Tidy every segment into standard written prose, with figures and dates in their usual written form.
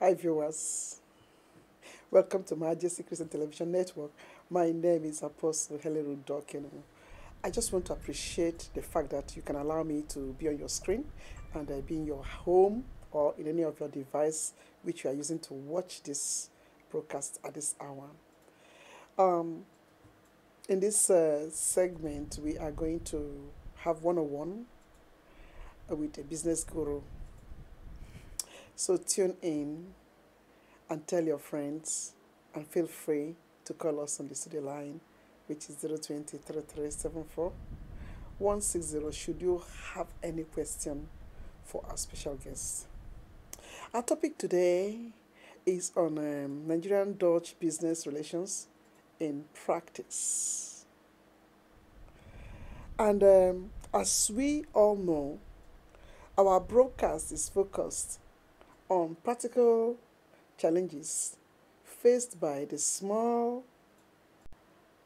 Hi viewers, welcome to Majesty Christian Television Network. My name is Apostle Helen Udokino. I just want to appreciate the fact that you can allow me to be on your screen and be in your home or in any of your device which you are using to watch this broadcast at this hour. Um, in this segment, we are going to have one-on-one with a business guru. So tune in and tell your friends and feel free to call us on the studio line, which is 020 3374 160 should you have any question for our special guest. Our topic today is on Nigerian Dutch business relations in practice. And as we all know, our broadcast is focused on practical challenges faced by the small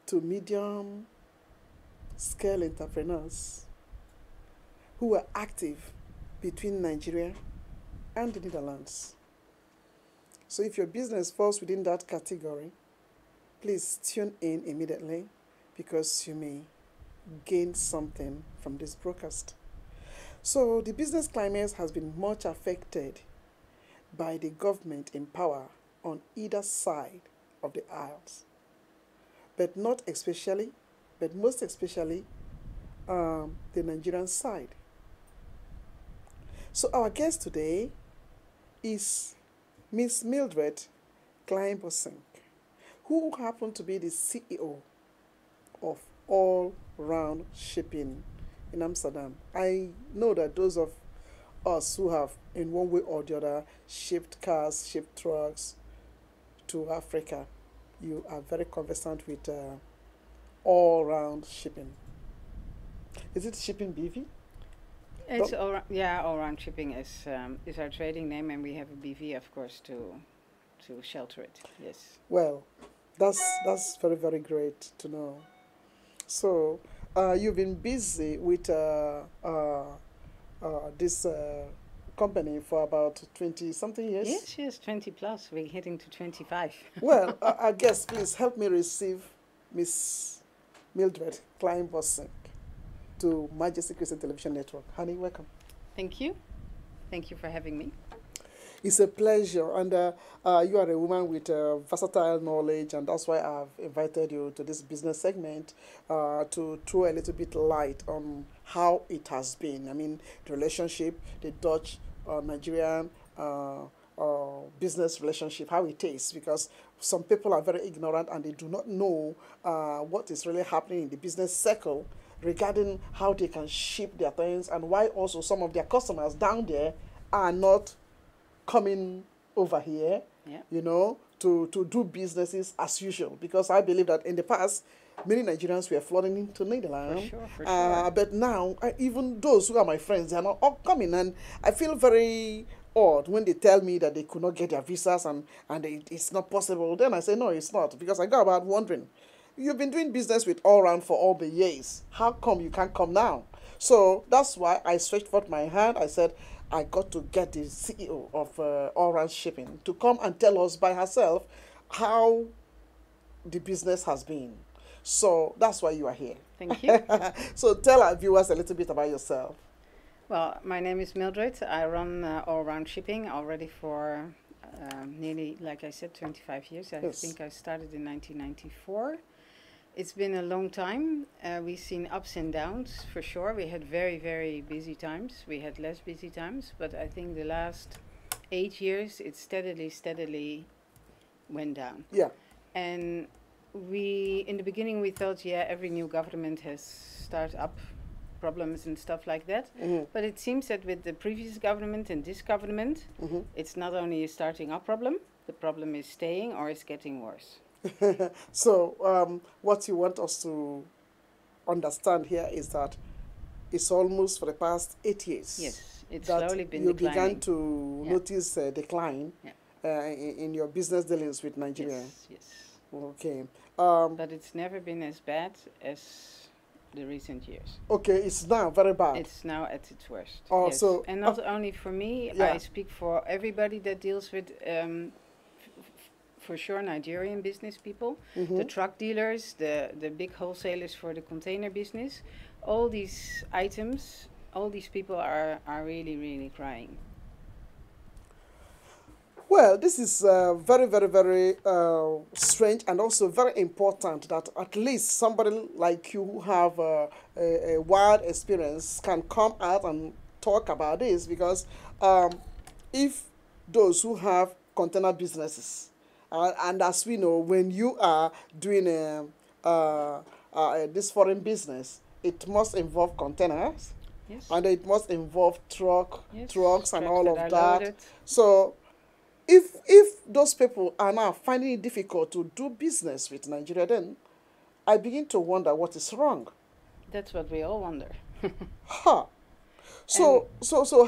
to medium scale entrepreneurs who are active between Nigeria and the Netherlands. So if your business falls within that category, please tune in immediately because you may gain something from this broadcast. So the business climate has been much affected by the government in power on either side of the aisles, but not especially, but most especially the Nigerian side. So our guest today is Miss Mildred Kleinbussink, who happened to be the CEO of All Round Shipping in Amsterdam. I know that those of us who have, in one way or the other, shipped cars, shipped trucks to Africa, you are very conversant with all round shipping. Is it shipping BV? It's all round shipping is our trading name, and we have a BV, of course, to shelter it. Yes. Well, that's very very great to know. So, you've been busy with this company for about 20 something years? Yes, 20 plus. We're heading to 25. Well, I guess please help me receive Miss Mildred Kleinbussink to Majesty Christian Television Network. Honey, welcome. Thank you. Thank you for having me. It's a pleasure, and you are a woman with versatile knowledge, and that's why I've invited you to this business segment to throw a little bit light on how it has been. I mean, the relationship, the Dutch Nigerian business relationship, how it is, because some people are very ignorant and they do not know what is really happening in the business circle regarding how they can ship their things and why also some of their customers down there are not coming over here, Yeah. to do businesses as usual. Because I believe that in the past, many Nigerians were flooding into Netherlands. For sure. But now, even those who are my friends, they are not all coming. And I feel very odd when they tell me that they could not get their visas and it's not possible. Then I say, no, it's not. Because I go about wondering, you've been doing business with All Round for all the years. How come you can't come now? So that's why I stretched forth my hand. I said, I got to get the CEO of All Round Shipping to come and tell us by herself how the business has been. So that's why you are here. Thank you. So tell our viewers a little bit about yourself. Well, my name is Mildred. I run all round shipping already for nearly, like I said, 25 years. I Yes. think I started in 1994. It's been a long time. We've seen ups and downs for sure. We had very, very busy times. We had less busy times, but I think the last 8 years it steadily went down. Yeah. And in the beginning, we thought, yeah, every new government has start-up problems and stuff like that. Mhm. But it seems that with the previous government and this government, Mhm. it's not only a starting up problem, the problem is staying or is getting worse. So what you want us to understand here is that it's almost for the past 8 years. Yes, it's that slowly been you declining. began to Yeah. notice a decline Yeah. in your business dealings with Nigeria. Yes. Okay. But it's never been as bad as the recent years. Okay, it's now very bad. It's now at its worst. Oh, Yes, so and not only for me. yeah. I speak for everybody that deals with, for sure, Nigerian business people, the truck dealers, the big wholesalers for the container business. All these items, all these people are really, really crying. Well, this is very, very, very strange and also very important that at least somebody like you who have a wide experience can come out and talk about this because if those who have container businesses, and as we know, when you are doing this foreign business, it must involve containers. Yes. And it must involve trucks and all of that. Loaded. So if those people are now finding it difficult to do business with Nigeria, then I begin to wonder what is wrong. That's what we all wonder. Huh. So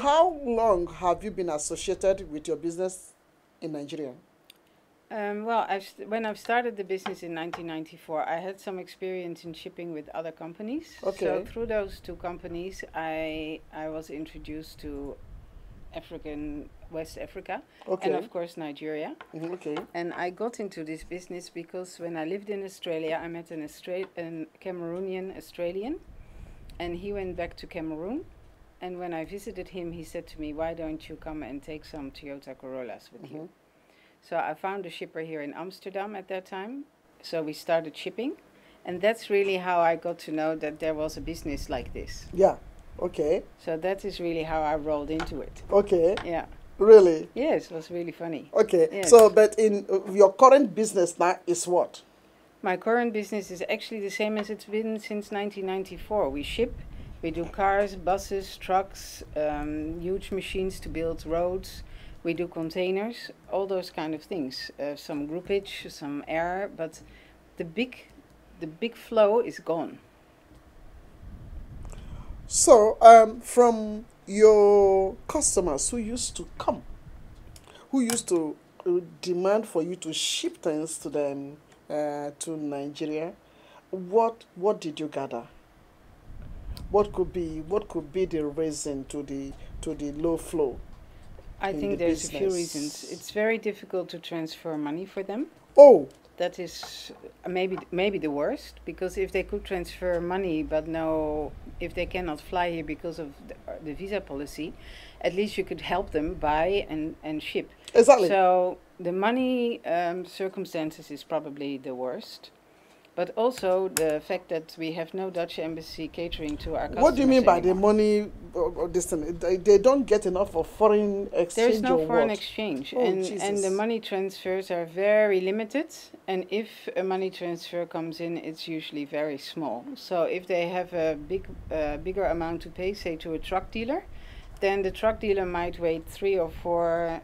how long have you been associated with your business in Nigeria? Well, when I started the business in 1994, I had some experience in shipping with other companies. Okay. So through those two companies, I was introduced to West Africa, Okay. and of course Nigeria. Okay. And I got into this business because when I lived in Australia, I met an Cameroonian Australian, and he went back to Cameroon. And when I visited him, he said to me, "Why don't you come and take some Toyota Corollas with you?" So I found a shipper here in Amsterdam at that time. So we started shipping. And that's really how I got to know that there was a business like this. Yeah. Okay. So that is really how I rolled into it. Okay. Yeah. Really? Yes, it was really funny. Okay. Yes. So, but in your current business now is what? My current business is actually the same as it's been since 1994. We ship, we do cars, buses, trucks, huge machines to build roads. We do containers, all those kind of things. Some groupage, some air, but the big flow is gone. So, from your customers who used to come, who used to demand for you to ship things to them to Nigeria, what did you gather? What could be the reason to the low flow? I in think the there's a few business? reasons. It's very difficult to transfer money for them. Oh, That is maybe the worst, because if they could transfer money, but if they cannot fly here because of the visa policy, at least you could help them buy and ship. exactly. So the money circumstances is probably the worst, but also the fact that we have no Dutch embassy catering to our customers. What do you mean by the anymore. money? This thing? They don't get enough of foreign exchange. There's no or foreign what? exchange, Oh, and Jesus. the money transfers are very limited. And if a money transfer comes in, it's usually very small. So if they have a bigger amount to pay, say to a truck dealer, then the truck dealer might wait 3 or 4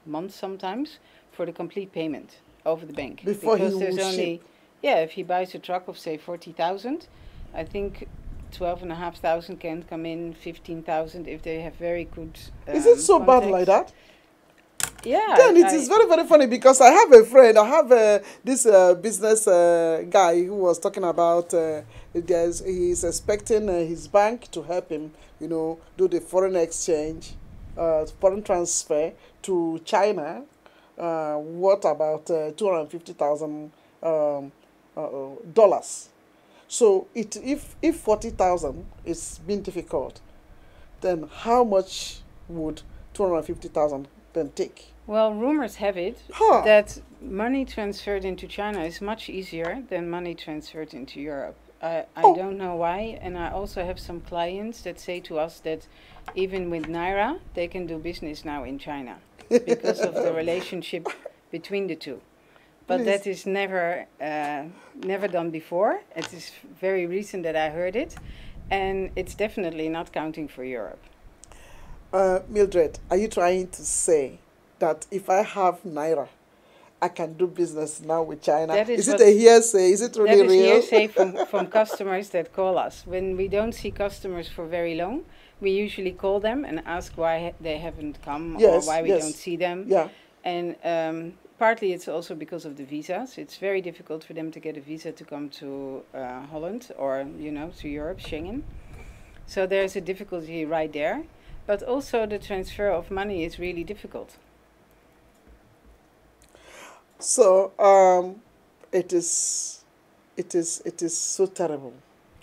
months sometimes for the complete payment over the bank. Before he because will there's ship. only, yeah, if he buys a truck of say 40,000, I think 12,500 can come in, 15,000 if they have very good. Is it so bad like contacts. that? Yeah. Then it is very, very funny because I have a friend, I have this business guy who was talking about he's expecting his bank to help him, do the foreign exchange, foreign transfer to China. What about $250,000 dollars? So if 40,000 is being difficult, then how much would 250,000 then take? Well, rumors have it Huh. that money transferred into China is much easier than money transferred into Europe. I Oh. don't know why, and I also have some clients that say to us that even with Naira, they can do business now in China because of the relationship between the two. But Please. that is never done before. It is very recent that I heard it, and it's definitely not counting for Europe. Mildred, are you trying to say that if I have Naira, I can do business now with China? That is Is it what- a hearsay? Is it really That is real? hearsay from customers that call us. When we don't see customers for very long, we usually call them and ask why they haven't come Yes, or why we yes. don't see them. Yeah. And partly it's also because of the visas. It's very difficult for them to get a visa to come to Holland or, to Europe, Schengen. So there's a difficulty right there. But also the transfer of money is really difficult. So it is so terrible.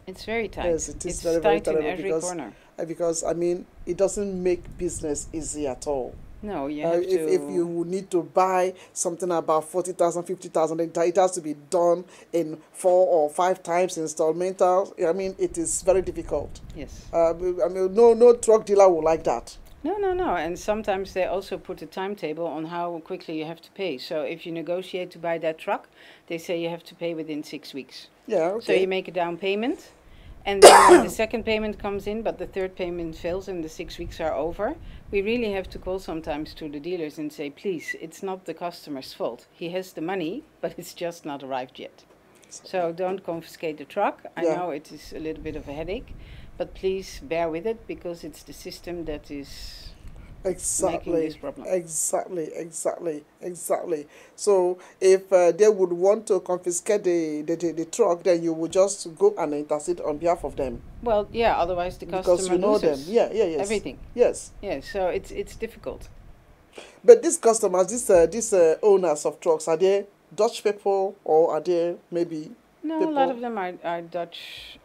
It's very tight. Yes, it is It's very, very tight in terrible every corner. because I mean it doesn't make business easy at all. No, you have If to. you need to buy something about 40,000, 50,000, it has to be done in 4 or 5 times installmental. I mean, it is very difficult. Yes. I mean, no truck dealer will like that. No, no, no. And sometimes they also put a timetable on how quickly you have to pay. So if you negotiate to buy that truck, they say you have to pay within 6 weeks. Yeah, So okay. you make a down payment, and then when the second payment comes in, but the third payment fails and the 6 weeks are over, we really have to call sometimes to the dealers and say, please, it's not the customer's fault. He has the money, but it's just not arrived yet. So don't confiscate the truck. I Yeah. know it is a little bit of a headache, but please bear with it because it's the system that is making Exactly, this problem. exactly. So if they would want to confiscate the truck, then you would just go and intercede on behalf of them Well, yeah, otherwise the because customer you know them. loses Yeah, yes, everything. yes. Yeah, so it's difficult. But these customers, these owners of trucks, are they Dutch people or are they maybe No, a people? lot of them are Dutch,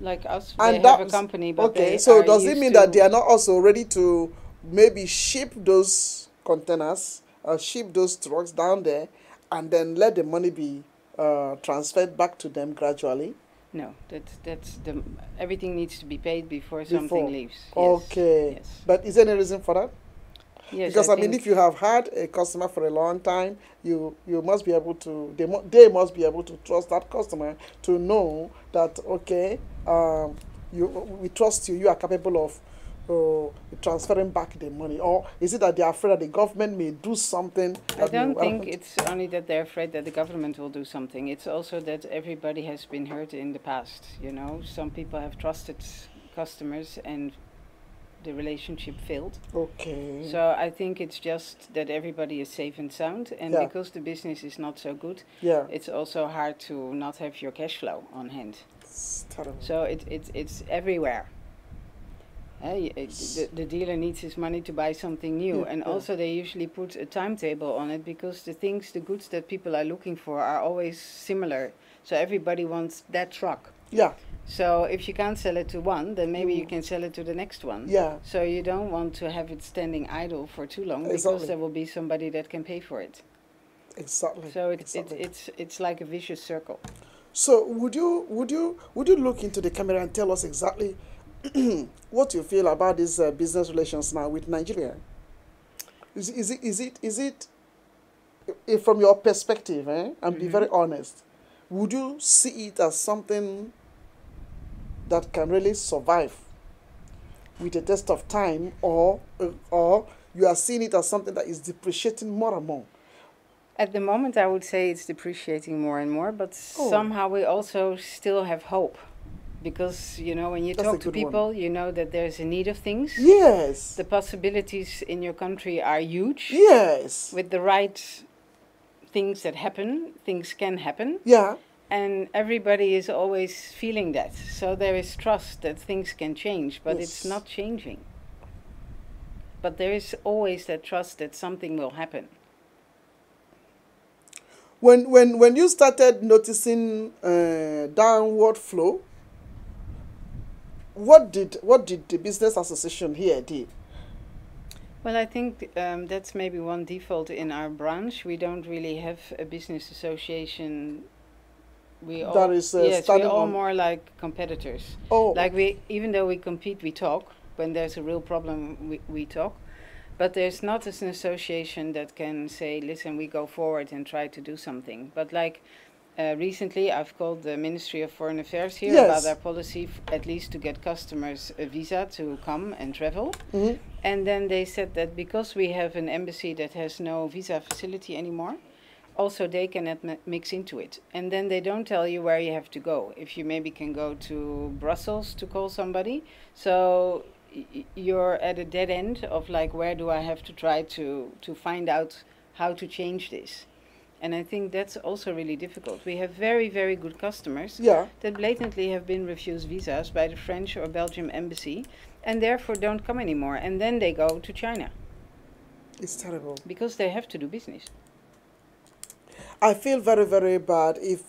like us. And They have a that's company, but okay. they So are does it used mean to. that they are not also ready to maybe ship those containers, ship those trucks down there, and then let the money be transferred back to them gradually? No, that's the everything needs to be paid before something Before. leaves. Yes. Okay. Yes. But is there any reason for that? Yes. Because I mean, if you have had a customer for a long time, you must be able to. They must be able to trust that customer to know that okay, we trust you. You are capable of transferring back the money, or is it that they are afraid that the government may do something? I That may don't think warrant- it's only that they're afraid that the government will do something. It's also that everybody has been hurt in the past. Some people have trusted customers and the relationship failed. Okay. So I think it's just that everybody is safe and sound, and Yeah. because the business is not so good, Yeah. it's also hard to not have your cash flow on hand. It's terrible. So it's everywhere. The dealer needs his money to buy something new, Yeah, and yeah. also they usually put a timetable on it because the goods that people are looking for are always similar. So everybody wants that truck. Yeah. So if you can't sell it to one, then maybe you Mm. can sell it to the next one. Yeah. So you don't want to have it standing idle for too long because Exactly. there will be somebody that can pay for it. Exactly. So Exactly. it's like a vicious circle. So would you look into the camera and tell us exactly what you feel about these business relations now with Nigeria? Is it from your perspective, and be very honest, would you see it as something that can really survive with a test of time, or you are seeing it as something that is depreciating more and more? At the moment, I would say it's depreciating more and more, but Oh. somehow we also still have hope. Because, when you That's a talk to good one. people, you know that there's a need of things. Yes. The possibilities in your country are huge. Yes. With the right things that happen, things can happen. Yeah. And everybody is always feeling that. So there is trust that things can change, but it's Yes. not changing. But there is always that trust that something will happen. When you started noticing downward flow, what did the business association here do? Well, I think that's maybe one default in our branch. We don't really have a business association. We all, That is yes, we're standing all on. more like competitors. Oh, Like even though we compete, we talk. When there's a real problem, we talk. But there's not an association that can say, listen, we go forward and try to do something. But like recently, I've called the Ministry of Foreign Affairs here Yes. about our policy, at least to get customers a visa to come and travel. mhm. And then they said that because we have an embassy that has no visa facility anymore, also they cannot mix into it. And then they don't tell you where you have to go. If you maybe can go to Brussels to call somebody. So you're at a dead end of like, where do I have to try to find out how to change this. And I think that's also really difficult. We have very, very good customers Yeah, that blatantly have been refused visas by the French or Belgian embassy and therefore don't come anymore. And then they go to China it's terrible. because they have to do business. I feel very, very bad if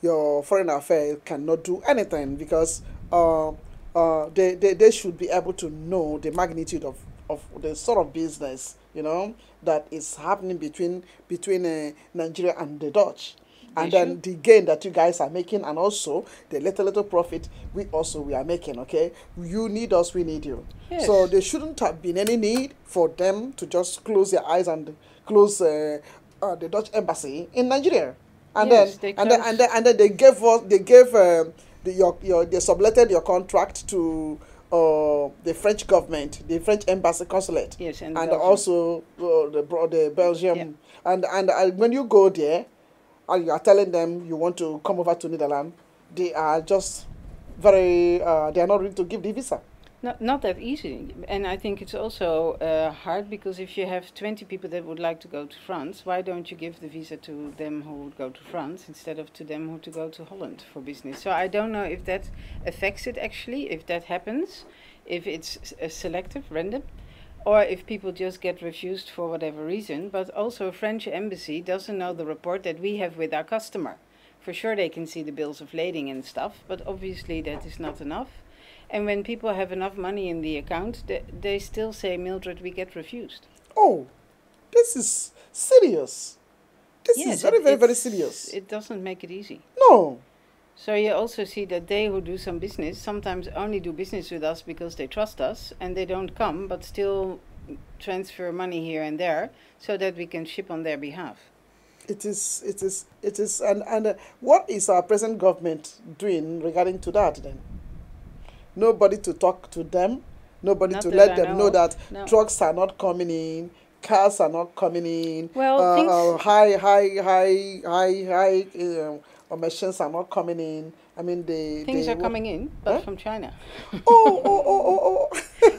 your foreign affairs cannot do anything because they should be able to know the magnitude of the sort of business, that is happening between Nigeria and the Dutch. They And then should. the gain that you guys are making, and also the little profit we are making. Okay, you need us, we need you. Yes. So there shouldn't have been any need for them to just close their eyes and close the Dutch embassy in Nigeria, and Yes, then they and then closed. and then they subletted your contract to the French government, the French embassy consulate, Yes, and and Belgium. also the Belgium, Yeah. and when you go there, and you are telling them you want to come over to Netherlands, they are just they are not ready to give the visa. Not that easy. And I think it's also hard because if you have 20 people that would like to go to France, why don't you give the visa to them who would go to France instead of to them who to go to Holland for business? So I don't know if that affects it actually, if that happens, if it's selective, random, or if people just get refused for whatever reason. But also a French embassy doesn't know the rapport that we have with our customer. For sure they can see the bills of lading and stuff, but obviously that is not enough. And when people have enough money in the account, they still say, Mildred, we get refused. Oh, this is serious. This is Yes, very, very, very serious. it doesn't make it easy. No. So you also see that they who do some business sometimes only do business with us because they trust us and they don't come, but still transfer money here and there so that we can ship on their behalf. It is, and what is our present government doing regarding to that then? Nobody to talk to them, nobody Not to that let I them know know of. that No. trucks are not coming in, cars are not coming in, Well, things high machines are not coming in. I mean, things they are what? coming in, Huh? but from China. Oh.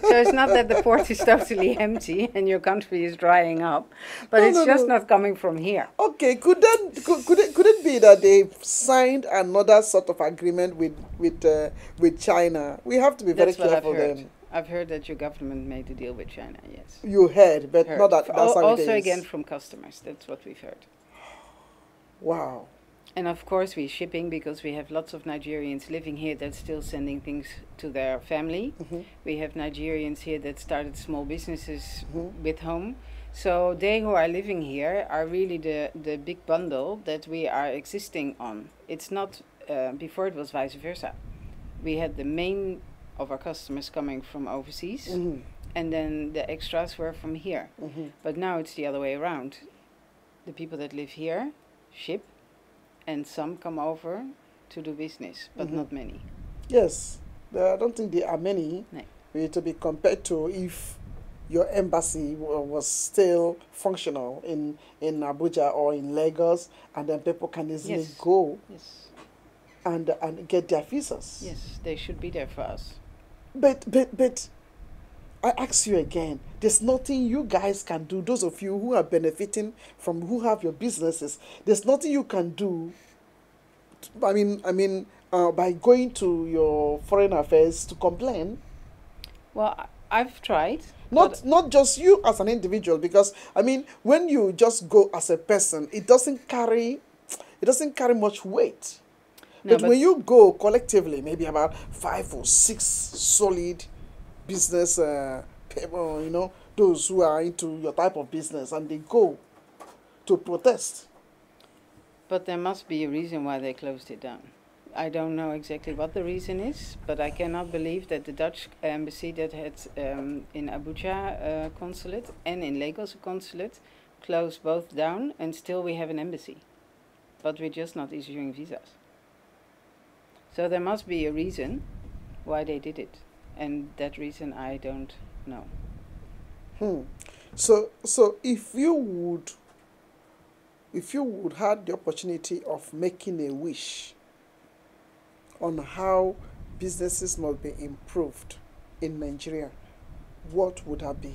So it's not that the port is totally empty and your country is drying up, but No, it's no, just no. not coming from here. Okay, could it be that they signed another sort of agreement with China? We have to be very That's what I've careful heard. then. I've heard that your government made a deal with China, yes. You heard, but Heard. not that that's how it Also is. again from customers, that's what we've heard. Wow. And of course we're shipping because we have lots of Nigerians living here that's still sending things to their family. Mm-hmm. We have Nigerians here that started small businesses Mm-hmm. with home. So they who are living here are really the big bundle that we are existing on. It's not, before it was vice versa. We had the main of our customers coming from overseas Mm-hmm. and then the extras were from here. Mm-hmm. But now it's the other way around. The people that live here ship and some come over to do business, but Mhm. not many. Yes, I don't think there are many No. to be compared to if your embassy was still functional in Abuja or in Lagos, and then people can easily Yes. go Yes, and get their visas. yes, they should be there for us. But I ask you again, there's nothing you guys can do, those of you who are benefiting from who have your businesses, there's nothing you can do. By going to your foreign affairs to complain. Well, I've tried. Not just you as an individual, because when you just go as a person, it doesn't carry much weight. No, But when you go collectively, maybe about 5 or 6 solid business people, those who are into your type of business, and they go to protest. But there must be a reason why they closed it down. I don't know exactly what the reason is, but I cannot believe that the Dutch embassy that had in Abuja consulate and in Lagos a consulate closed both down, and still we have an embassy. But we're just not issuing visas. So there must be a reason why they did it, and that reason I don't know. So if you would had the opportunity of making a wish on how businesses must be improved in Nigeria, what would that be?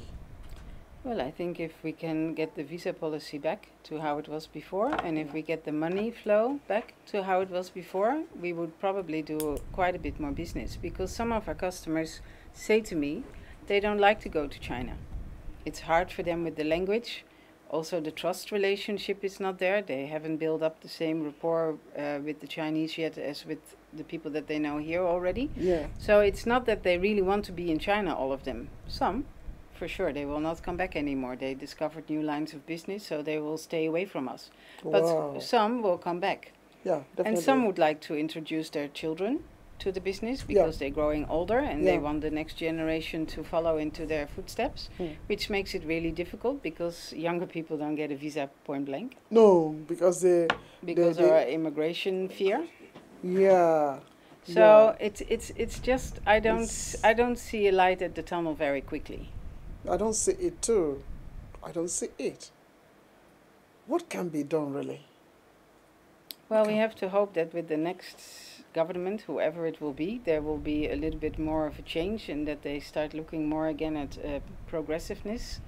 Well, I think if we can get the visa policy back to how it was before, and if Yeah. we get the money flow back to how it was before, we would probably do quite a bit more business. Because some of our customers say to me they don't like to go to China. It's hard for them with the language. Also, the trust relationship is not there. They haven't built up the same rapport with the Chinese yet as with the people that they know here already. Yeah. So it's not that they really want to be in China, all of them. Some, for sure, they will not come back anymore. They discovered new lines of business, so they will stay away from us. But Wow. some will come back. Yeah, And some definitely. would like to introduce their children to the business Yeah. because they're growing older and Yeah. they want the next generation to follow into their footsteps, Hmm. which makes it really difficult because younger people don't get a visa point blank No, because because of our immigration fear. yeah, yeah. So it's just It's, I don't see a light at the tunnel very quickly. I don't see it too. I don't see it. What can be done really? Well, we Okay. have to hope that with the next government, whoever it will be, there will be a little bit more of a change and that they start looking more again at progressiveness.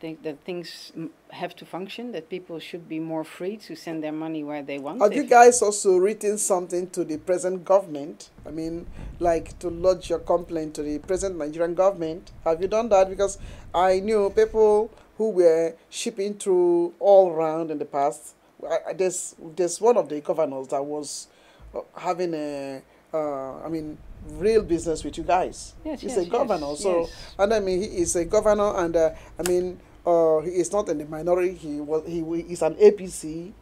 Think that things have to function, that people should be more free to send their money where they want. Have you guys also written something to the present government? I mean, like to lodge your complaint to the present Nigerian government. Have you done that? Because I knew people who were shipping through all around in the past. There's one of the governors that was having I mean, real business with you guys. Yes, He's a yes, governor, yes, so yes. and I mean he is a governor, and I mean he is not in the minority. He is an APC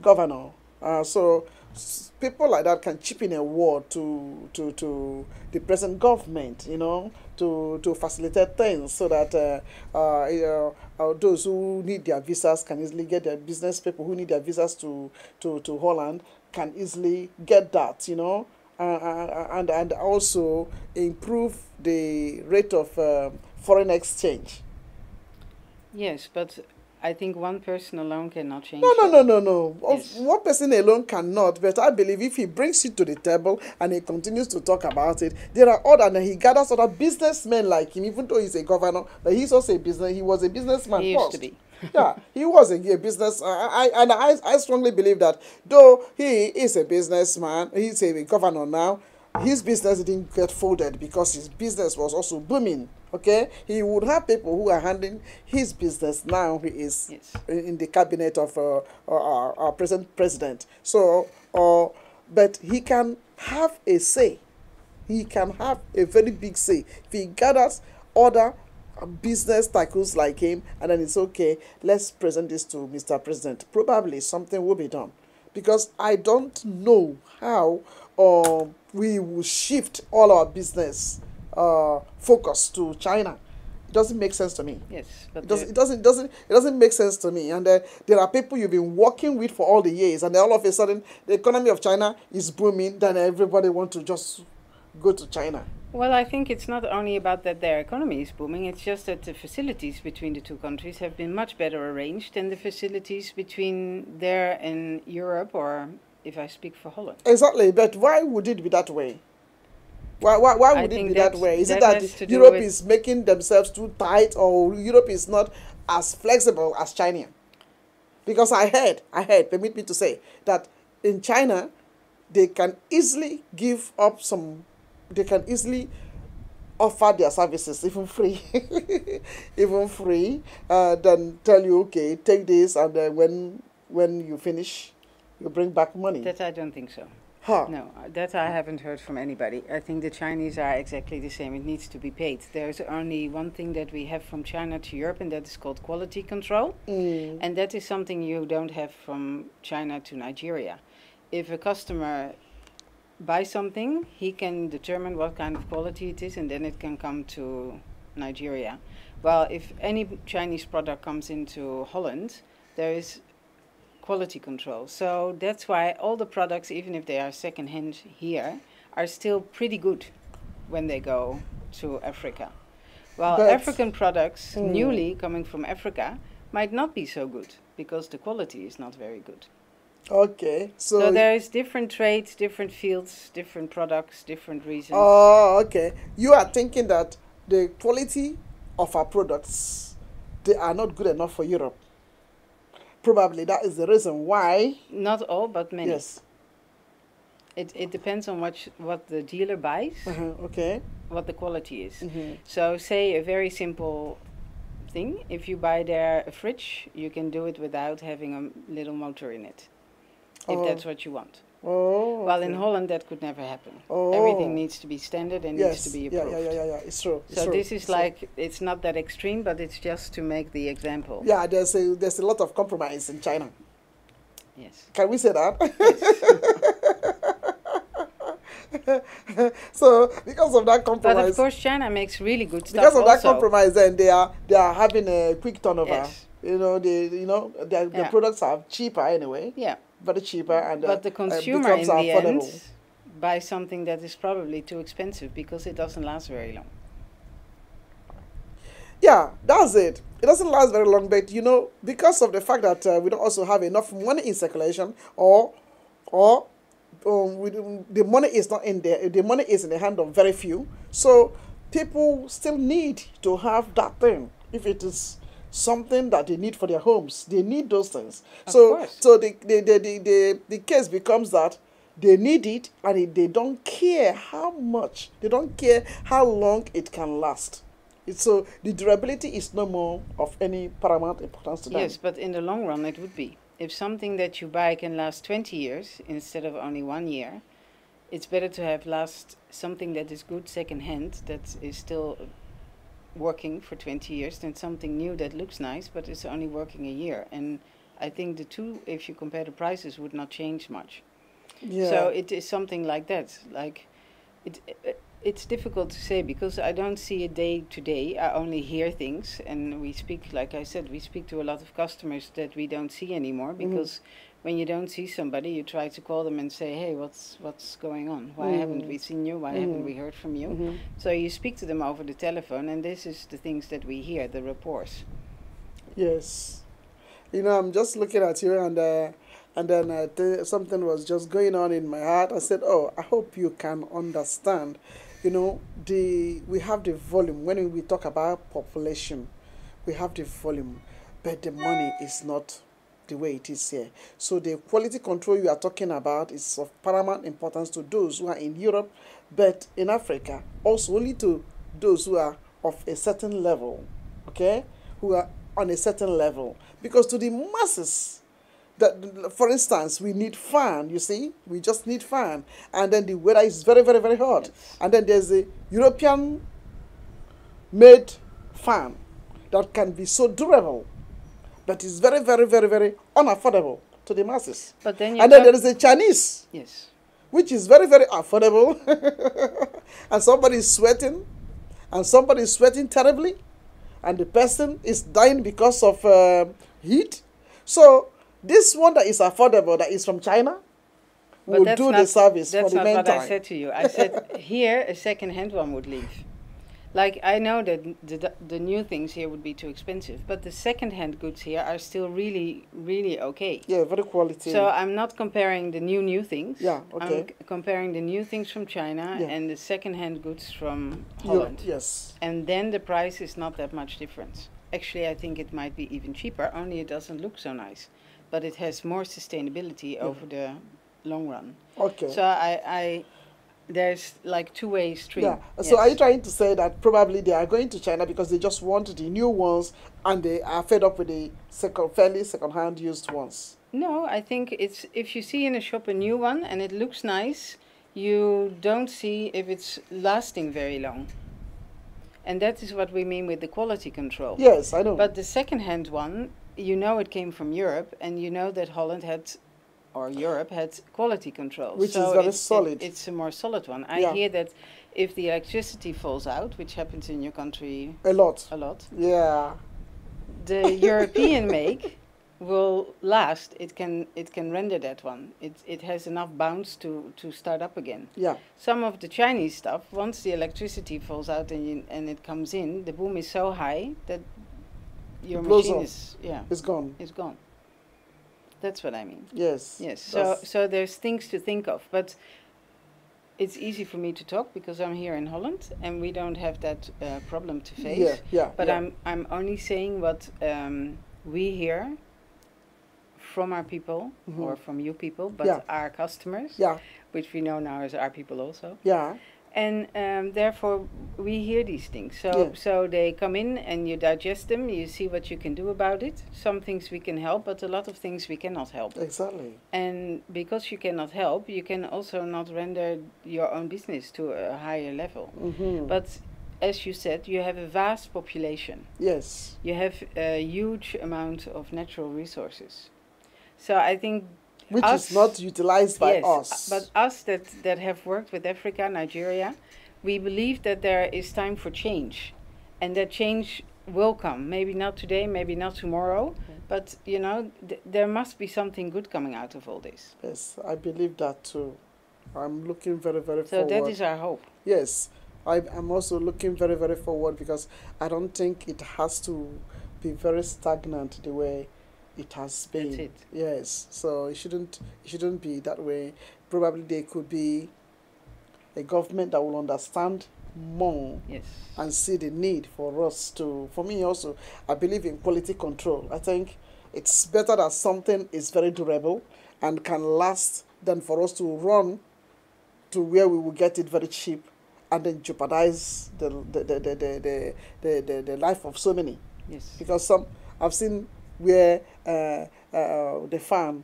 governor. So people like that can chip in a word to the present government, to facilitate things so that those who need their visas can easily get their business people who need their visas to Holland can easily get that, and also improve the rate of foreign exchange. Yes, but I think one person alone cannot No, change no, that. no, no, no. Yes. One person alone cannot, but I believe if he brings it to the table and he continues to talk about it, there are other, and he gathers other businessmen like him, even though he's a governor, but he's also he was a businessman He used to first. be. Yeah, he was a business. I strongly believe that though he is a businessman, he's a governor now. His business didn't get folded because his business was also booming. Okay, he would have people who are handling his business now. He is Yes. in the cabinet of our present president. So, but he can have a say. He can have a very big say if he gathers other business tycoons like him, and then it's okay. Let's present this to Mr. President. Probably something will be done, because I don't know how we will shift all our business focus to China. It doesn't make sense to me. Yes, but It doesn't make sense to me. And there are people you've been working with for all the years, and then all of a sudden the economy of China is booming. Then everybody want to just go to China. well, I think it's not only about that their economy is booming, it's just that the facilities between the two countries have been much better arranged than the facilities between there and Europe, or if I speak for Holland. Exactly, but why would it be that way? Why I would it think be that way? Is it that that has to do Europe with, is making themselves too tight, or Europe is not as flexible as China? Because permit me to say, that in China, they can easily give up they can easily offer their services even free, even free, then tell you, okay, take this, and when you finish, you bring back money. that I don't think so. Huh. No, that I haven't heard from anybody. I think the Chinese are exactly the same. It needs to be paid. There's only one thing that we have from China to Europe, and that is called quality control. Mm. And that is something you don't have from China to Nigeria. If a customer buys something, he can determine what kind of quality it is, and then it can come to Nigeria. Well, if any Chinese product comes into Holland, there is quality control. So that's why all the products, even if they are second-hand here, are still pretty good when they go to Africa. Well, But African products, mm, newly coming from Africa, might not be so good because the quality is not very good. okay, So there is different trades, different fields, different products, different reasons. oh, okay. You are thinking that the quality of our products they are not good enough for Europe. Probably that is the reason why. Not all, but many. Yes. It depends on what the dealer buys, Okay. what the quality is. Mm-hmm. So say a very simple thing, if you buy there a fridge, you can do it without having a little motor in it, if Oh. that's what you want. Oh. While in okay. Holland that could never happen. Oh. Everything needs to be standard and needs Yes. to be Yeah. approved. Yeah. It's true. It's So true. this is It's true. like, it's not that extreme, but it's just to make the example. Yeah. There's a lot of compromise in China. Yes. Can we say that? Yes. So because of that But compromise, of course China makes really good stuff because of that also. compromise, then they are having a quick turnover. Yes. Their Yeah. products are cheaper anyway, Yeah. very cheaper, and But the consumer in becomes the affordable. end buys something that is probably too expensive because it doesn't last very long. Yeah, that's it. It doesn't last very long, but because of the fact that we don't also have enough money in circulation, or the money is not in there. The money is in the hand of very few. So people still need to have that thing. If it is something that they need for their homes, they need those things. Of So course. so the case becomes that they need it, and they don't care how much. They don't care how long it can last. So the durability is no more of any paramount importance to them. Yes, but in the long run it would be. If something that you buy can last 20 years instead of only 1 year, it's better to have something that is good second hand, that is still working for 20 years, than something new that looks nice but is only working a year. And I think the two, if you compare the prices, would not change much. Yeah. So it is something like that. Like it's difficult to say because I don't see it day to day. I only hear things, and we speak, like I said, we speak to a lot of customers that we don't see anymore, because when you don't see somebody, you try to call them and say, hey, what's going on? Why haven't we seen you? Why haven't we heard from you? So you speak to them over the telephone, and this is the things that we hear, the reports. Yes. I'm just looking at you, and then something was just going on in my heart. I said, oh, I hope you can understand. We have the volume. When we talk about population, we have the volume, but the money is not the way it is here. So the quality control you are talking about is of paramount importance to those who are in Europe, but in Africa, also only to those who are of a certain level, okay, who are on a certain level. Because to the masses, that, for instance, we need fan, you see, we just need fan, and then the weather is very, very, very hot. Yes. And then there's a European made fan that can be so durable, but is very, very, very, very unaffordable to the masses. But then And then there is a Chinese, yes, which is very, very affordable, and somebody is sweating, terribly, and the person is dying because of heat. So this one that is affordable, that is from China, but will that's do not, the service for that's the not what I meantime. said to you. I said here a second-hand one would leave. Like, I know that the new things here would be too expensive, but the second-hand goods here are still really, really okay. Yeah, very quality. So I'm not comparing the new things. Yeah, okay. I'm comparing the new things from China Yeah. and the second-hand goods from Europe, Holland. yes. And then the price is not that much difference. Actually, I think it might be even cheaper, only it doesn't look so nice. But it has more sustainability over the long run. Okay. So there's like two-way stream. Yeah. So Yes. are you trying to say that probably they are going to China because they just want the new ones and they are fed up with the fairly second-hand used ones? No, I think it's, if you see in a shop a new one and it looks nice, you don't see if it's lasting very long. And that is what we mean with the quality control. Yes, I know. But the second-hand one, you know it came from Europe, and you know that Holland had, or Europe had quality control. Which so is very solid. It's a more solid one. I Yeah. hear that if the electricity falls out, which happens in your country a lot. a lot, Yeah. the European make will last. It can render that one. It has enough bounce to start up again. Yeah. Some of the Chinese stuff, once the electricity falls out and it comes in, the boom is so high that your It blows machine off. is It's gone. gone. That's what I mean. Yes. Yes. That's- So there's things to think of, but it's easy for me to talk because I'm here in Holland and we don't have that problem to face. Yeah, yeah, But yeah. I'm only saying what we hear from our people or from you people, but Yeah. our customers, Yeah, which we know now as our people also. yeah, And therefore, we hear these things. So, Yeah. so they come in and you digest them. You see what you can do about it. Some things we can help, but a lot of things we cannot help. exactly. And because you cannot help, you can also not render your own business to a higher level. But as you said, you have a vast population. Yes. You have a huge amount of natural resources. So I think Which us, is not utilized by yes, us. but us that have worked with Africa, Nigeria, we believe that there is time for change, and that change will come. Maybe not today, maybe not tomorrow, but you know, there must be something good coming out of all this. Yes, I believe that too. I'm looking very, very So forward. that is our hope. Yes, I'm also looking very, very forward because I don't think it has to be very stagnant the way it has been. That's it. Yes, so it shouldn't be that way. Probably there could be a government that will understand more Yes. and see the need for us to. For me also, I believe in quality control. I think it's better that something is very durable and can last than for us to run to where we will get it very cheap and then jeopardize the life of so many. Yes. Because some I've seen where the fan,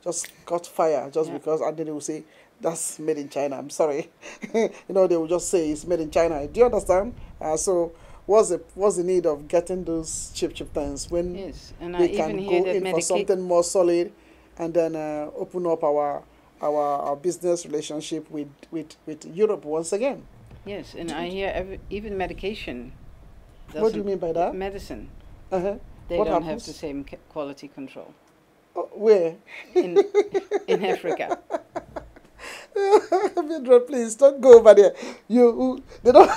just caught fire just Yeah. because, and then they will say that's made in China. I'm sorry, they will just say it's made in China. Do you understand? So what's the need of getting those cheap things when Yes, and I we even can hear go that in for something more solid and then open up our business relationship with Europe once again. Yes, and I hear even medication. What do you mean by that? Medicine. Uh-huh. They What don't happens? have the same quality control Oh, where? in in Africa. Mildred, please don't go over there. They don't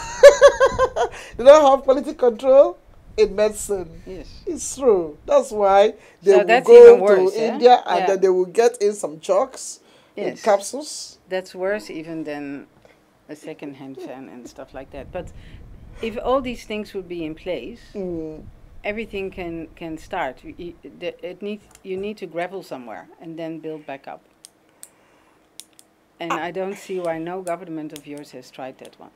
they don't have quality control in medicine. Yes. It's true. That's why they So will that's go even worse, to eh? India and Yeah. then they will get in some chalks in Yes. capsules. That's worse even than a second-hand fan and stuff like that. But if all these things would be in place, everything can start. You need to gravel somewhere and then build back up. And I don't see why no government of yours has tried that one.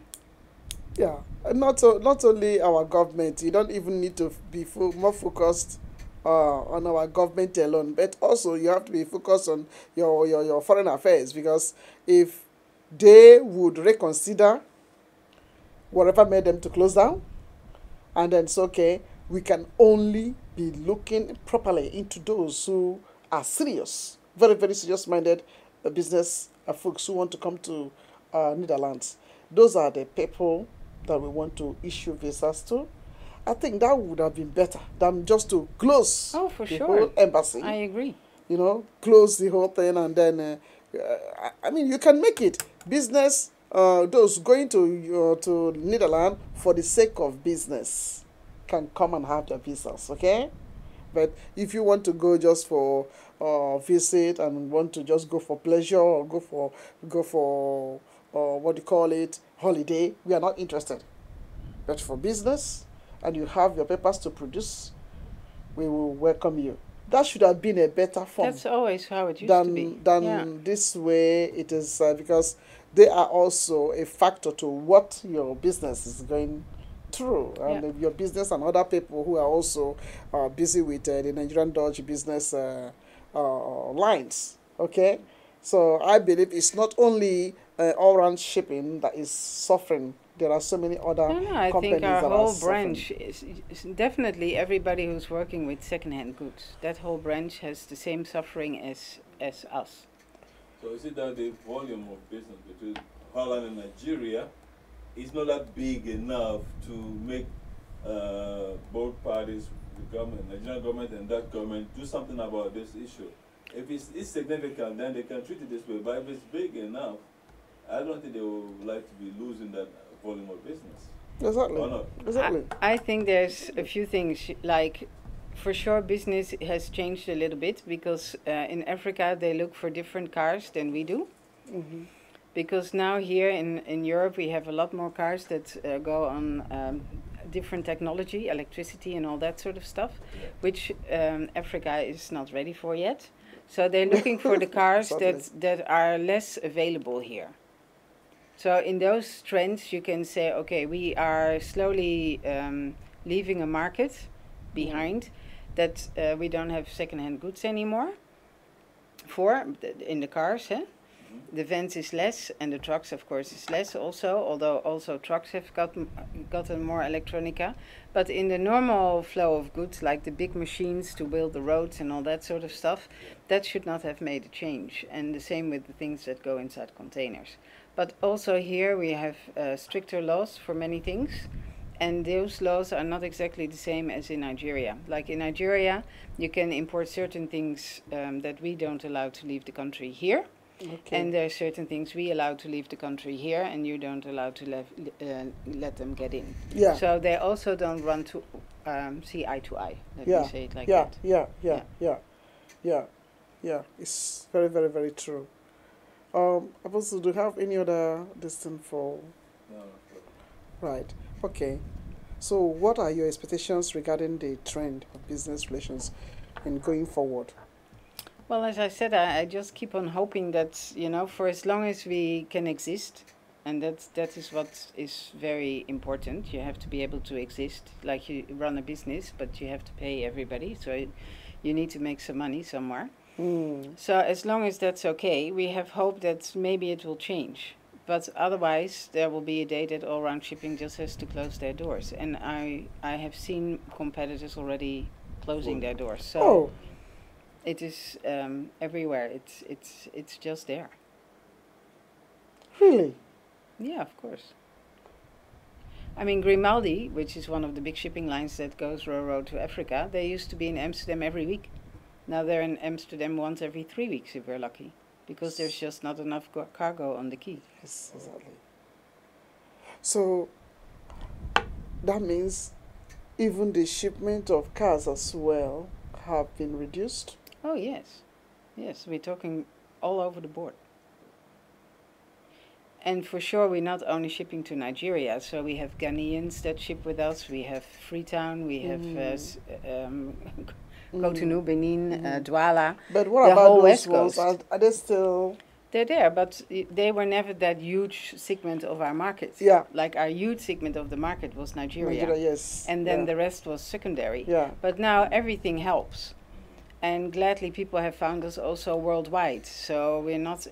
Yeah, and not only our government. You don't even need to be more focused on our government alone, but also you have to be focused on your foreign affairs, because if they would reconsider whatever made them to close down, and then it's okay, we can only be looking properly into those who are serious, very, very serious minded business folks who want to come to Netherlands. Those are the people that we want to issue visas to. I think that would have been better than just to close For the sure. whole embassy. I agree. Close the whole thing, and then I mean, you can make it business. Those going to Netherlands for the sake of business can come and have their visas, okay? But if you want to go just for visit and want to just go for pleasure or go for what do you call it, holiday, we are not interested. But for business, and you have your papers to produce, we will welcome you. That should have been a better form. That's always how it used to be. Than this way it is, because they are also a factor to what your business is going through. And your business and other people who are also busy with the Nigerian Dutch business lines. Okay? So I believe it's not only all-round shipping that is suffering. There are so many other I companies think our that whole are suffering. branch is definitely everybody who's working with second-hand goods. That whole branch has the same suffering as us. So is it that the volume of business between Holland and Nigeria is not that big enough to make both parties, the government, Nigerian government and that government, do something about this issue? If it's significant, then they can treat it this way. But if it's big enough, I don't think they would like to be losing that volume of business. Exactly. Or not? Exactly. I think there's a few things, like for sure business has changed a little bit because in Africa they look for different cars than we do. because now here in Europe we have a lot more cars that go on different technology, electricity and all that sort of stuff, Yeah. which Africa is not ready for yet. So they're looking for the cars that are less available here. So in those trends, you can say, okay, we are slowly leaving a market behind, that we don't have second-hand goods anymore in the cars. The vans is less, and the trucks, of course, is less also, although also trucks have gotten more electronica. But in the normal flow of goods, like the big machines to build the roads and all that sort of stuff, that should not have made a change. And the same with the things that go inside containers. But also here we have stricter laws for many things. And those laws are not exactly the same as in Nigeria. Like in Nigeria, you can import certain things that we don't allow to leave the country here. Okay. And there are certain things we allow to leave the country here, and you don't allow to let them get in. Yeah. So they also don't run to see eye to eye. Let Yeah. me say it like Yeah. that. Yeah. Yeah. Yeah. Yeah. Yeah. It's very, very, very true. Apostle, do you have any other thing for? No. Right. Okay. So, what are your expectations regarding the trend of business relations in going forward? Well, as I said, I just keep on hoping that, you know, for as long as we can exist, and that is what is very important. You have to be able to exist, like you run a business, but you have to pay everybody, so you need to make some money somewhere. So as long as that's okay, we have hope that maybe it will change. But otherwise, there will be a day that all round shipping just has to close their doors. And I have seen competitors already closing their doors. So it is everywhere. It's just there. Really? Yeah, of course. I mean, Grimaldi, which is one of the big shipping lines that goes road to Africa, they used to be in Amsterdam every week. Now they're in Amsterdam once every 3 weeks if we're lucky, because there's just not enough cargo on the quay. Yes, exactly. So that means even the shipment of cars as well have been reduced? Oh, yes. Yes, we're talking all over the board. And for sure, we're not only shipping to Nigeria. So we have Ghanaians that ship with us. We have Freetown. We have Cotonou, Benin, Douala. But what the about whole those West ones? Coast. Are they still? They're there, but they were never that huge segment of our market. Yeah. Like our huge segment of the market was Nigeria. Yes. And then the rest was secondary. Yeah. But now everything helps. And gladly people have found us also worldwide. So we're not,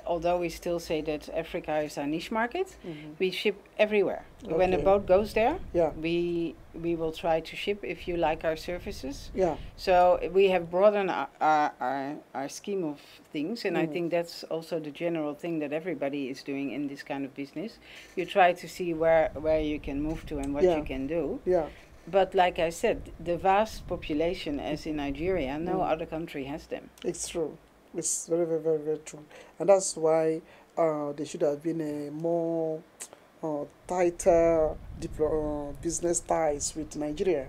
although we still say that Africa is our niche market, we ship everywhere. Okay. When a boat goes there, we will try to ship if you like our services. Yeah. So we have broadened our scheme of things, and I think that's also the general thing that everybody is doing in this kind of business. You try to see where you can move to and what you can do. Yeah. But like I said, the vast population, as in Nigeria, no other country has them. It's true. It's very, very, very, very true. And that's why there should have been a more tighter business ties with Nigeria.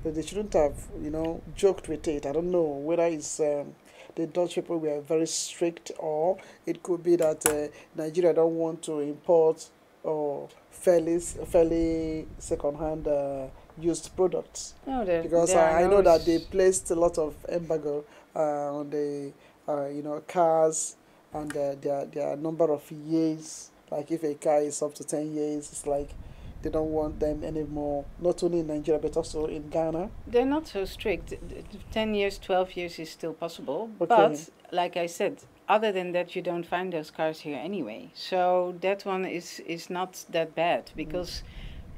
But they shouldn't have, joked with it. I don't know whether it's the Dutch people were very strict, or it could be that Nigeria don't want to import fairly second-hand used products. No, because I know that they placed a lot of embargo on the cars and their number of years. Like if a car is up to 10 years, it's like they don't want them anymore, not only in Nigeria but also in Ghana. They're not so strict. 10 years, 12 years is still possible. Okay. But like I said, other than that, you don't find those cars here anyway. So that one is not that bad, because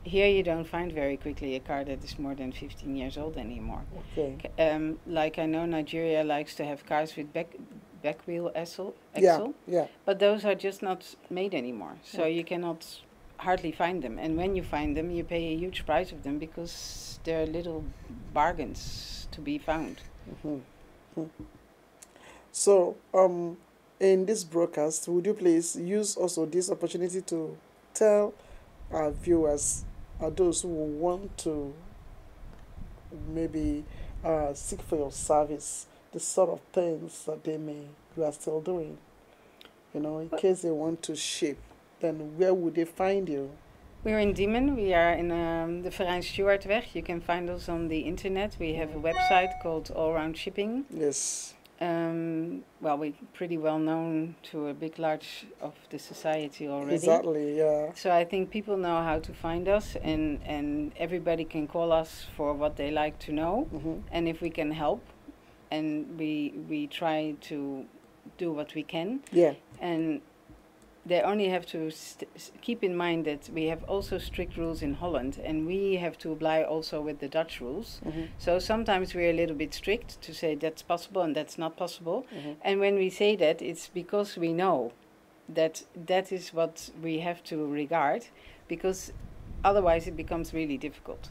here you don't find very quickly a car that is more than 15 years old anymore. Okay. Like I know Nigeria likes to have cars with back wheel axle. Yeah. But those are just not made anymore. So you cannot hardly find them. And when you find them, you pay a huge price of them, because they're little bargains to be found. So, in this broadcast, would you please use also this opportunity to tell our viewers, those who want to maybe seek for your service, the sort of things that you are still doing? in case they want to ship, then where would they find you? We're in Diemen. We are in the Verijn Stuartweg. You can find us on the internet. We have a website called All Round Shipping. Yes. Well, we're pretty well known to a big large of the society already. Exactly, yeah. So I think people know how to find us, and everybody can call us for what they like to know, and if we can help, and we try to do what we can. Yeah. And they only have to keep in mind that we have also strict rules in Holland, and we have to apply also with the Dutch rules. So sometimes we're a little bit strict to say that's possible and that's not possible. And when we say that, it's because we know that that is what we have to regard, because otherwise it becomes really difficult.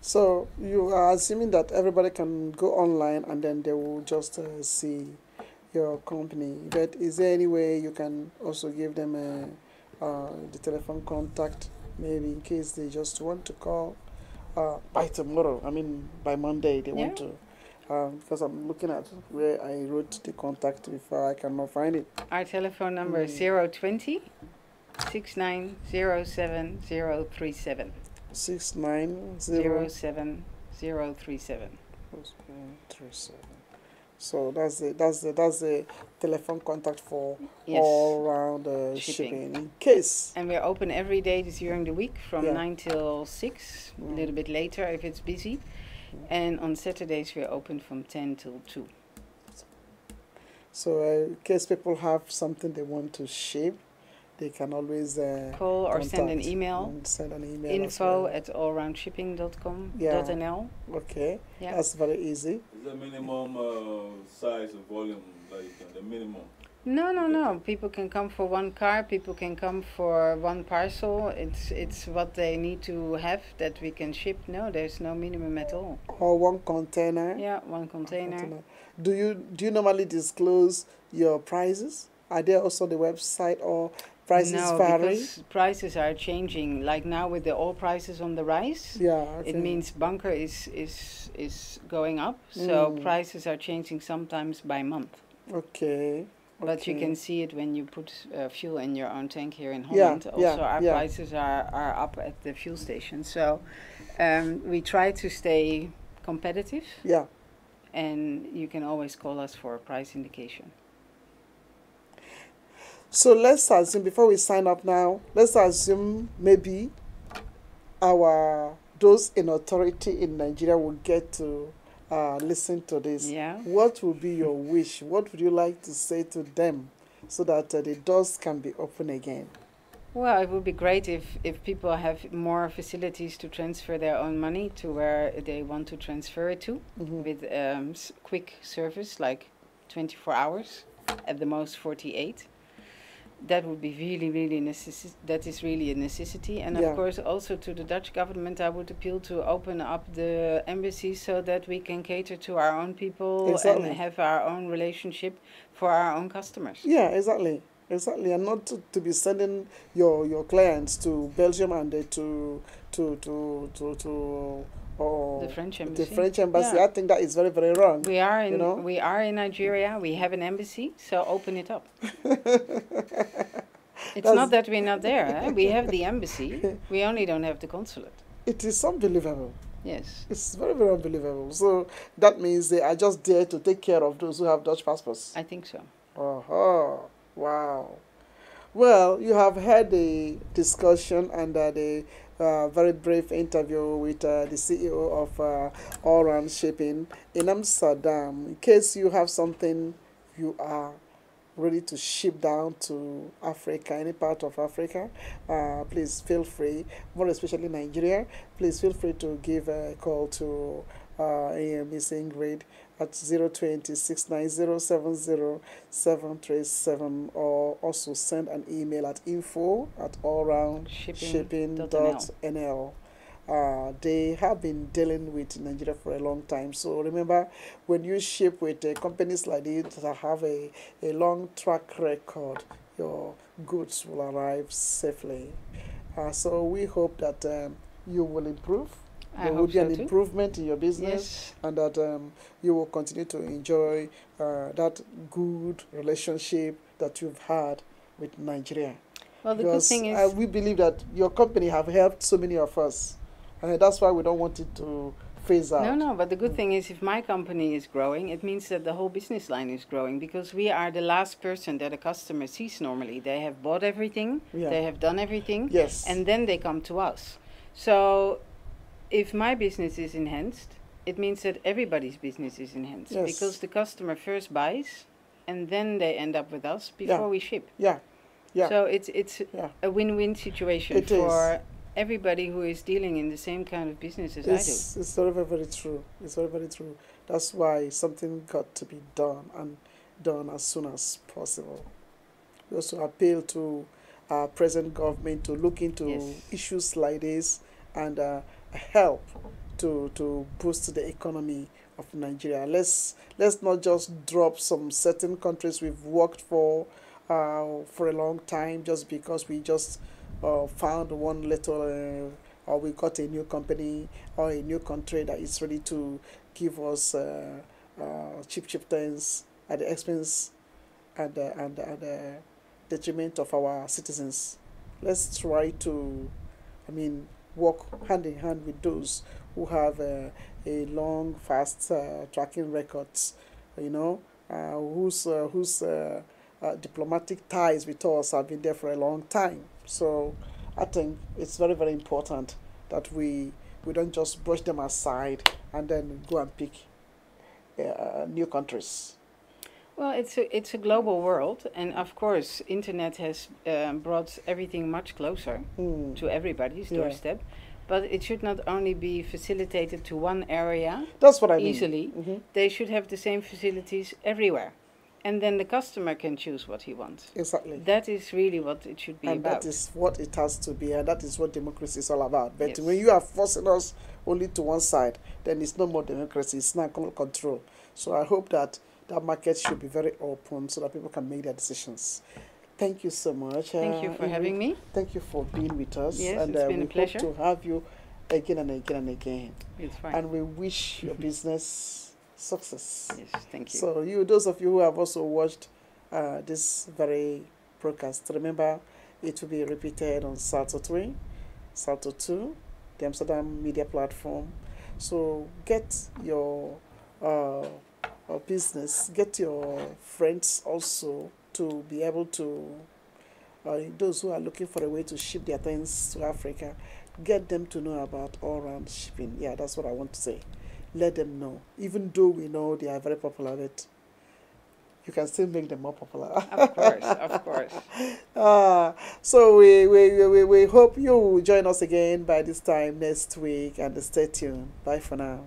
So you are assuming that everybody can go online and then they will just see your company. But is there any way you can also give them the telephone contact, maybe in case they just want to call by tomorrow? I mean, by Monday they want to. Because I'm looking at where I wrote the contact before, I cannot find it. Our telephone number is 020 6907 037. 6907 07037. 37. So that's the telephone contact for Yes. all round shipping. In case. And we're open every day during the week from Yeah. 9 till 6, a little bit later if it's busy. And on Saturdays we're open from 10 till 2. So in case people have something they want to ship, they can always call or send an contact email. and send an email. info@allroundshipping.com.nl. Okay, Yeah. that's very easy. Is the minimum size of volume, like the minimum? No. People can come for one car. People can come for one parcel. It's what they need to have that we can ship. No, there's no minimum at all. Or one container. Yeah, one container. Do you normally disclose your prices? Are there also the website or prices No, vary? because prices are changing. Like now with the oil prices on the rise, Yeah. Okay. it means bunker is going up. So prices are changing sometimes by month. Okay. But you Okay. can see it when you put fuel in your own tank here in Holland. Also, our prices are up at the fuel station. So we try to stay competitive. Yeah. And you can always call us for a price indication. So let's assume, before we sign up now, let's assume maybe those in authority in Nigeria will get to listen to this. Yeah. What would be your wish? What would you like to say to them so that the doors can be open again? Well, it would be great if people have more facilities to transfer their own money to where they want to transfer it to, with quick service, like 24 hours, at the most 48. That would be really that is really a necessity. And of course also to the Dutch government I would appeal to open up the embassy so that we can cater to our own people and have our own relationship for our own customers. Yeah, exactly, and not to be sending your clients to Belgium and to the French embassy. The French embassy. Yeah. I think that is very, very wrong. We are in Nigeria. We have an embassy, so open it up. It's not that we're not there. We have the embassy. We only don't have the consulate. It is unbelievable. Yes. It's very, very unbelievable. So that means they are just there to take care of those who have Dutch passports. I think so. Oh, wow. Well, you have had the discussion and the very brief interview with the CEO of All Round Shipping in Amsterdam. In case you have something you are ready to ship down to Africa, any part of Africa, please feel free, more especially Nigeria, please feel free to give a call to Miss Ingrid at 020-690-70737, or also send an email at info@allroundshipping.nl. They have been dealing with Nigeria for a long time. So remember, when you ship with companies like this that have a long track record, your goods will arrive safely. So we hope that you will improve. there will hope be so an too. improvement in your business, Yes. and that you will continue to enjoy that good relationship that you've had with Nigeria. Well, the good Because thing is, we believe that your company have helped so many of us, and that's why we don't want it to phase no, out. no, but the good thing is if my company is growing, it means that the whole business line is growing because we are the last person that a customer sees normally. They have bought everything, Yeah. they have done everything, Yes. and then they come to us. So if my business is enhanced, it means that everybody's business is enhanced Yes. because the customer first buys and then they end up with us Yeah. before we ship. Yeah. Yeah. So it's Yeah. a win-win situation It is. for everybody who is dealing in the same kind of business as I do. It's very, very, very true. It's very, very true. That's why something got to be done, and done as soon as possible. We also appeal to our present government to look into Yes. issues like this and help to boost the economy of Nigeria. Let's not just drop some certain countries we've worked for a long time just because we just found one little or we got a new company or a new country that is ready to give us cheap things at the expense and detriment of our citizens. Let's try to, work hand in hand with those who have a long, fast tracking records, whose diplomatic ties with us have been there for a long time. So I think it's very, very important that we don't just brush them aside and then go and pick new countries. Well, it's a global world, and of course, internet has brought everything much closer to everybody's Yeah. doorstep. But it should not only be facilitated to one area That's what I mean. easily. They should have the same facilities everywhere, and then the customer can choose what he wants. Exactly. That is really what it should be And about. that is what it has to be, and that is what democracy is all about. But Yes. when you are forcing us only to one side, then it's no more democracy, it's not control. So I hope that that market should be very open so that people can make their decisions. Thank you so much. Thank you for having me. Thank you for being with us. Yes, and it's been we a pleasure. hope to have you again and again and again. It's fine. And we wish your business success. Yes, thank you. So those of you who have also watched this very broadcast, remember it will be repeated on Saturday, Saturday 2, the Amsterdam media platform. So get your business, get your friends also to be able to, those who are looking for a way to ship their things to Africa, get them to know about all-round shipping. Yeah, that's what I want to say. Let them know. Even though we know they are very popular, but you can still make them more popular. Of course, of course. So we hope you will join us again by this time next week, and stay tuned. Bye for now.